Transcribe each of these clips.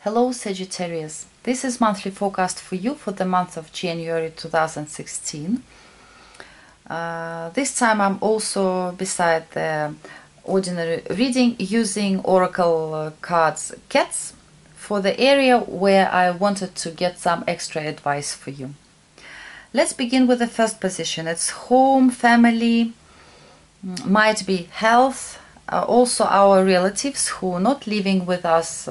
Hello Sagittarius, this is monthly forecast for you for the month of January 2016. This time I'm also, beside the ordinary reading, using oracle cards cats for the area where I wanted to get some extra advice for you. Let's begin with the first position. It's home, family, might be health, also our relatives who are not living with us,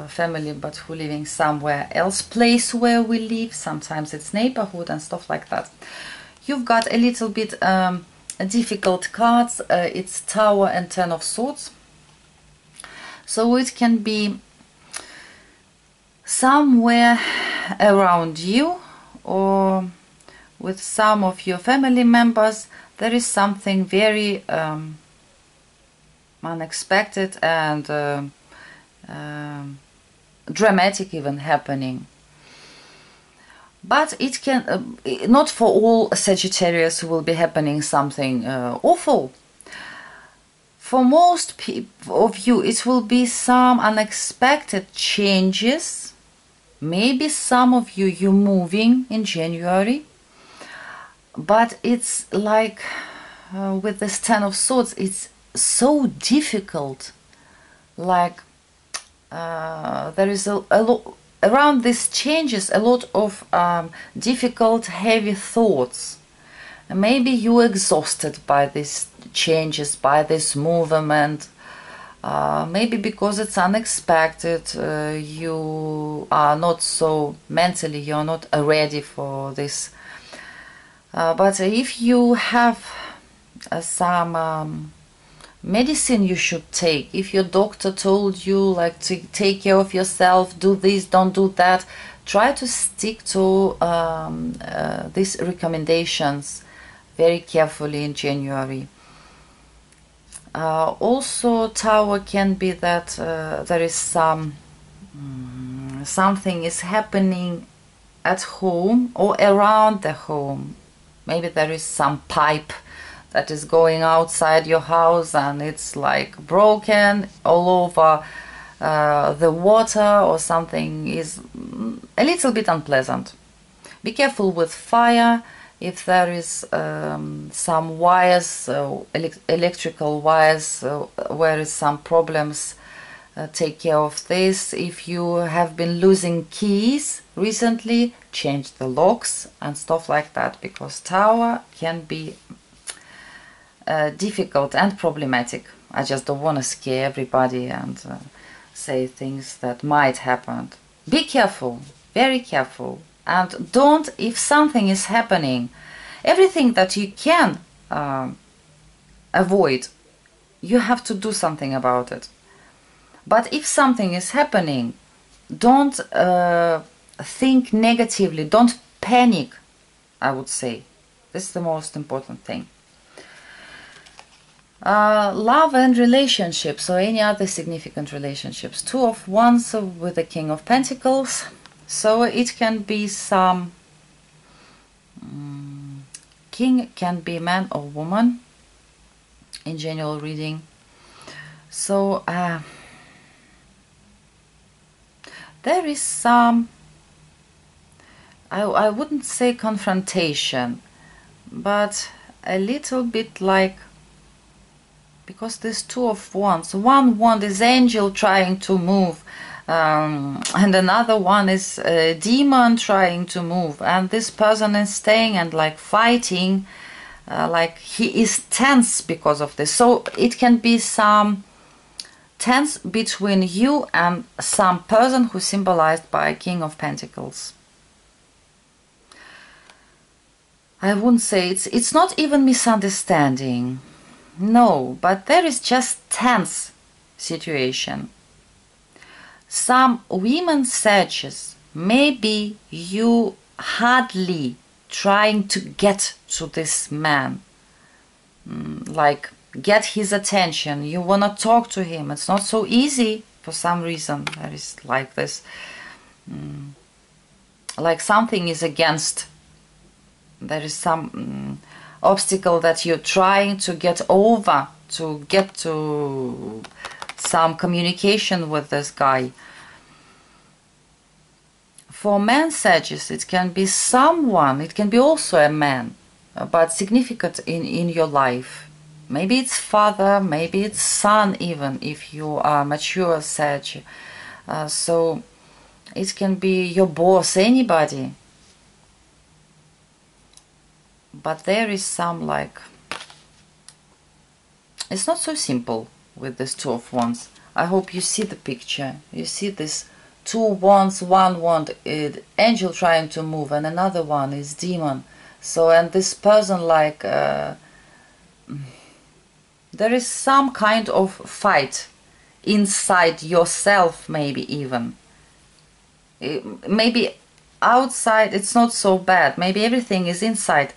family, but who living somewhere else, place where we live. Sometimes it's neighborhood and stuff like that. You've got a little bit difficult cards. It's Tower and Ten of Swords. So it can be somewhere around you or with some of your family members. There is something very unexpected and dramatic even happening. But it can not for all Sagittarius will be happening something awful. For most of you it will be some unexpected changes. Maybe some of you're moving in January, but it's like with this Ten of Swords, it's so difficult. Like there is a lot around these changes, a lot of difficult, heavy thoughts. Maybe you're exhausted by these changes, by this movement. Maybe because it's unexpected, you are not so mentally, you're not ready for this. But if you have some medicine you should take, if your doctor told you like to take care of yourself, do this, don't do that, try to stick to these recommendations very carefully in January. Also, Tower can be that there is something is happening at home or around the home. Maybe there is some pipe that is going outside your house and it's like broken all over the water, or something is a little bit unpleasant. Be careful with fire. If there is some wires, electrical wires, where is some problems, take care of this. If you have been losing keys recently, change the locks and stuff like that, because Tower can be difficult and problematic. I just don't want to scare everybody and say things that might happen. Be careful, very careful. And don't, if something is happening, everything that you can avoid, you have to do something about it. But if something is happening, don't think negatively, don't panic, I would say. This is the most important thing. Love and relationships, or any other significant relationships. Two of Wands with the King of Pentacles. So it can be some king, can be man or woman in general reading. So there is some, I wouldn't say confrontation, but a little bit like, because there's Two of Wands. One wand is angel trying to move, and another one is a demon trying to move, and this person is staying and like fighting, like he is tense because of this. So it can be some tense between you and some person who's symbolized by King of Pentacles. I wouldn't say it's not even misunderstanding, no, but there is just tense situation. Some women Sagittarius, maybe you hardly trying to get to this man, like get his attention. You want to talk to him. It's not so easy for some reason. There is like this, like something is against. There is some obstacle that you're trying to get over, to get to some communication with this guy. For man Sagittarius, it can be someone, it can be also a man, but significant in your life. Maybe it's father, maybe it's son, even if you are mature Sag. So it can be your boss, anybody. But there is some like, it's not so simple with this Two of Wands. I hope you see the picture. You see this two wands, one wand, angel trying to move, and another one is demon. So, and this person like, there is some kind of fight inside yourself, maybe even. Maybe outside it's not so bad, maybe everything is inside.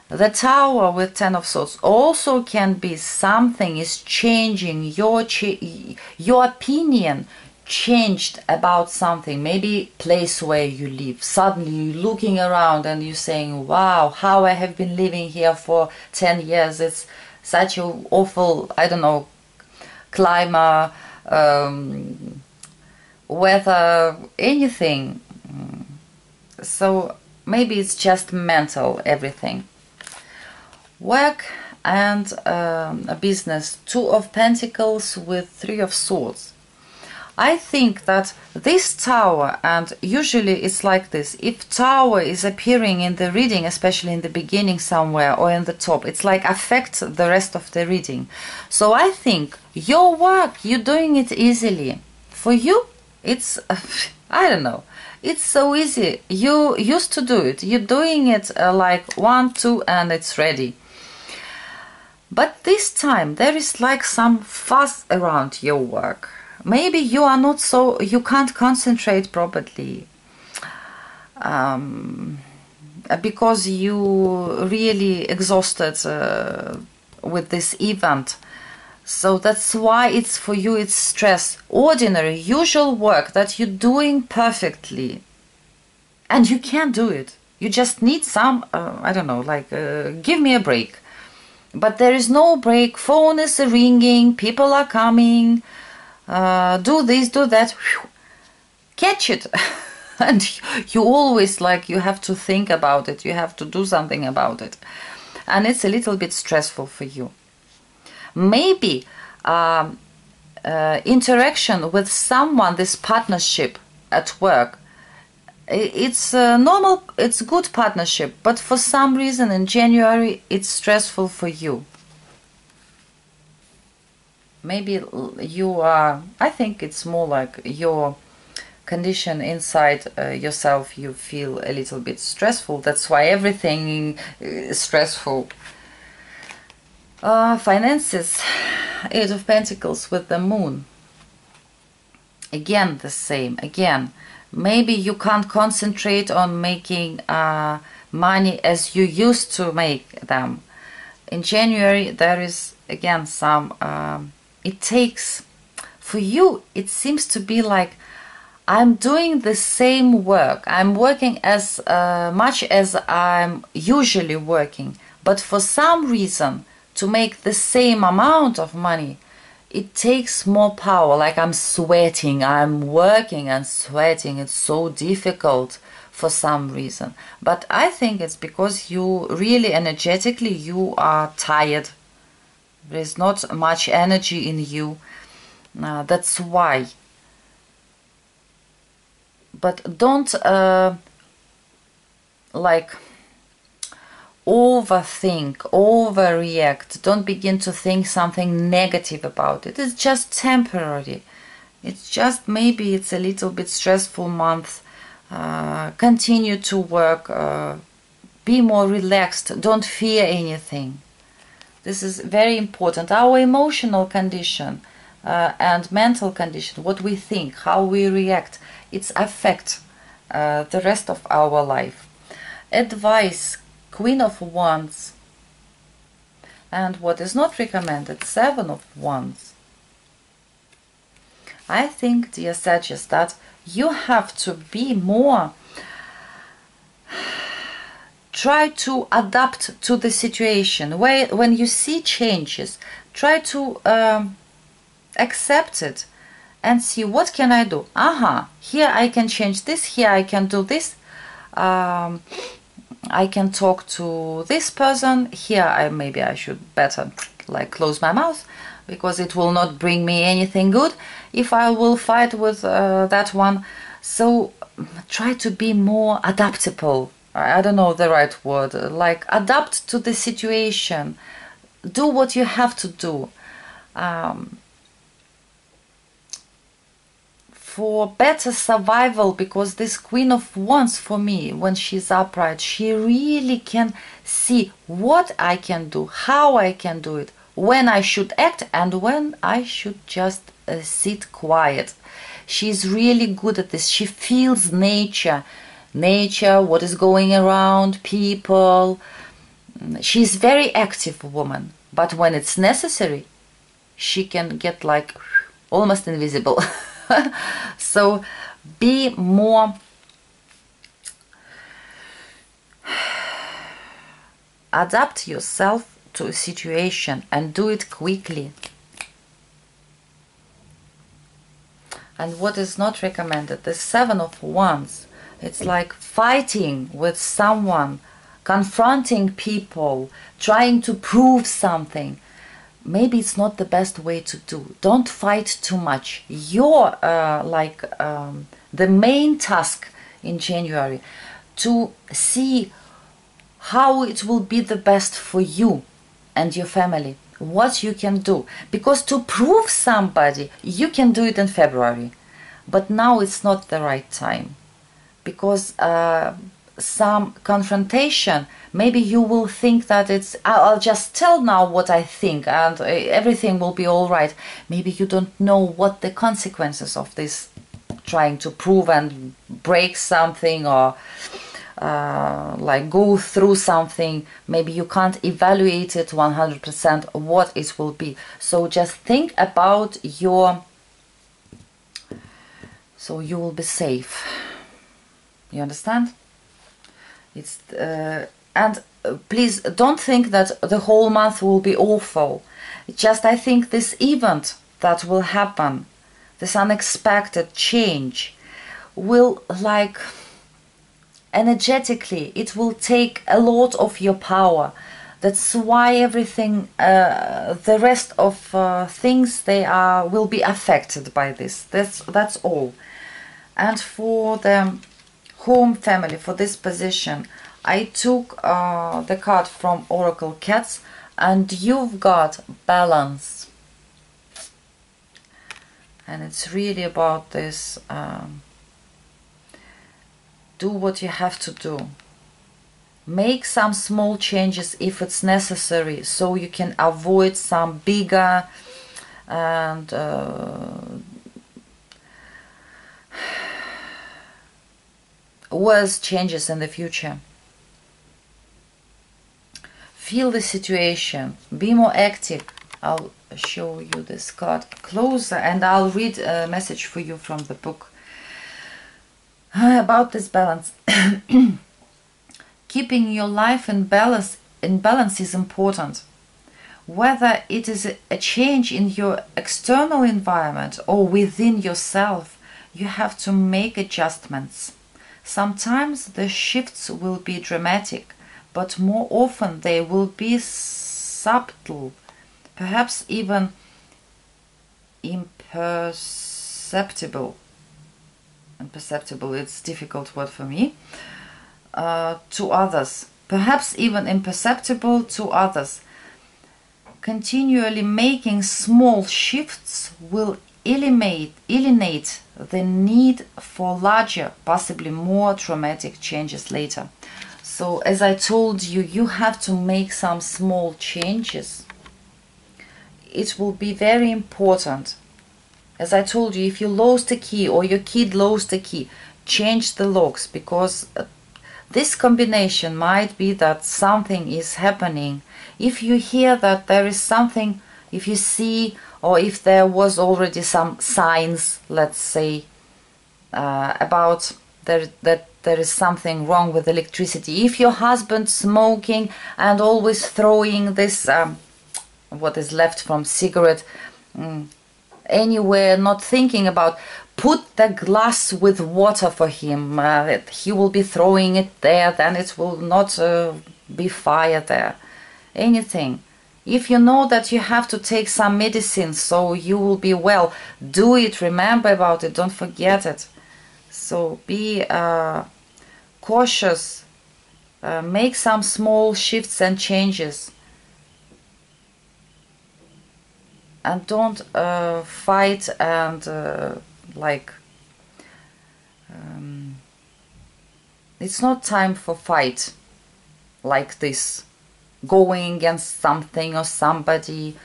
The Tower with Ten of Swords also can be something is changing, your opinion changed about something, maybe place where you live. Suddenly you're looking around and you're saying, wow, how I have been living here for 10 years, it's such an awful, I don't know, climate, weather, anything. So maybe it's just mental, everything. Work and a business. Two of Pentacles with Three of Swords. I think that this Tower, and usually it's like this, if Tower is appearing in the reading, especially in the beginning somewhere or in the top, it's like affects the rest of the reading. So I think your work, you're doing it easily. For you, it's, I don't know, it's so easy. You used to do it. You're doing it like 1, 2 and it's ready. But this time there is like some fuss around your work. Maybe you are not so, you can't concentrate properly because you really exhausted with this event. So that's why it's for you, it's stress. Ordinary, usual work that you're doing perfectly and you can't do it. You just need some, I don't know, like give me a break. But there is no break. Phone is ringing, people are coming. Do this, do that. Whew. Catch it. And you always like, you have to think about it. You have to do something about it. And it's a little bit stressful for you. Maybe interaction with someone, this partnership at work, it's normal, it's good partnership, but for some reason in January it's stressful for you. Maybe you are, I think it's more like your condition inside yourself, you feel a little bit stressful. That's why everything is stressful. Finances, Eight of Pentacles with the Moon. Again the same, again. Maybe you can't concentrate on making money as you used to make them. In January there is again some, it takes, for you it seems to be like, I'm doing the same work. I'm working as much as I'm usually working. But for some reason, to make the same amount of money, it takes more power. Like I'm sweating, I'm working and sweating. It's so difficult for some reason. But I think it's because you really energetically, you are tired. There's not much energy in you. That's why. But don't like overthink, overreact. Don't begin to think something negative about it. It's just temporary. It's just maybe it's a little bit stressful month. Continue to work. Be more relaxed. Don't fear anything. This is very important. Our emotional condition and mental condition, what we think, how we react, it affects the rest of our life. Advice, Queen of Wands. And what is not recommended, Seven of Wands. I think, dear Sagittarius, that you have to be more, try to adapt to the situation. When you see changes, try to accept it and see what can I do. Here I can change this, here I can do this. I can talk to this person. Here maybe I should better like close my mouth, because it will not bring me anything good if I will fight with that one. So try to be more adaptable. I don't know the right word. Like adapt to the situation. Do what you have to do. For better survival, because this Queen of Wands for me, when she's upright, she really can see what I can do, how I can do it, when I should act and when I should just sit quiet. She's really good at this. She feels nature, what is going around, people. She's very active woman, but when it's necessary, she can get like almost invisible. So be more adapt yourself to a situation and do it quickly. And what is not recommended, the Seven of Wands, it's like fighting with someone, confronting people, trying to prove something. Maybe it's not the best way to do. Don't fight too much. Your the main task in January, to see how it will be the best for you and your family, what you can do. Because to prove somebody, you can do it in February, but now it's not the right time, because some confrontation, maybe you will think that it's, I'll just tell now what I think and everything will be all right. Maybe you don't know what the consequences of this trying to prove and break something, or like go through something. Maybe you can't evaluate it 100% what it will be. So just think about so you will be safe. You understand? It's and please don't think that the whole month will be awful. It's just, I think this event that will happen, this unexpected change, will like energetically, it will take a lot of your power. That's why everything, the rest of things, they will be affected by this. That's all. And for the home family, for this position, I took the card from Oracle Cats, and you've got balance. And it's really about this, do what you have to do. Make some small changes if it's necessary, so you can avoid some bigger and worse changes in the future. Feel the situation, be more active. I'll show you this card closer and I'll read a message for you from the book about this balance. Keeping your life in balance is important. Whether it is a change in your external environment or within yourself, you have to make adjustments. Sometimes the shifts will be dramatic, but more often they will be subtle, perhaps even imperceptible. Imperceptible, it's a difficult word for me. To others, perhaps even imperceptible to others. Continually making small shifts will eliminate the need for larger, possibly more traumatic changes later. So as I told you, you have to make some small changes. It will be very important. As I told you, if you lost a key or your kid lost a key, change the locks, because this combination might be that something is happening. If you hear that there is something, if you see, or if there was already some signs, let's say, about that there is something wrong with electricity. If your husband smoking and always throwing this, what is left from cigarette, anywhere, not thinking about, put the glass with water for him, he will be throwing it there, then it will not be fire there, anything. If you know that you have to take some medicine so you will be well, do it, remember about it, don't forget it. So be cautious, make some small shifts and changes, and don't fight and it's not time for fight like this, going against something or somebody.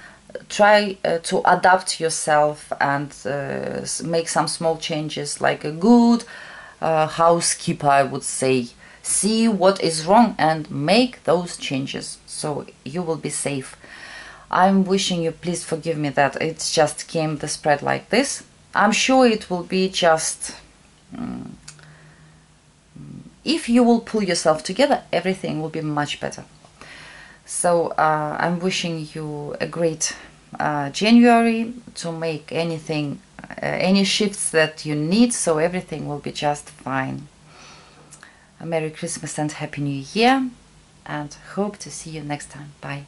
Try to adapt yourself and make some small changes, like a good housekeeper, I would say. See what is wrong and make those changes, so you will be safe. I'm wishing you, please forgive me that it just came the spread like this. I'm sure it will be just if you will pull yourself together, everything will be much better. So I'm wishing you a great January, to make anything, any shifts that you need, so everything will be just fine. A Merry Christmas and Happy New Year, and hope to see you next time. Bye.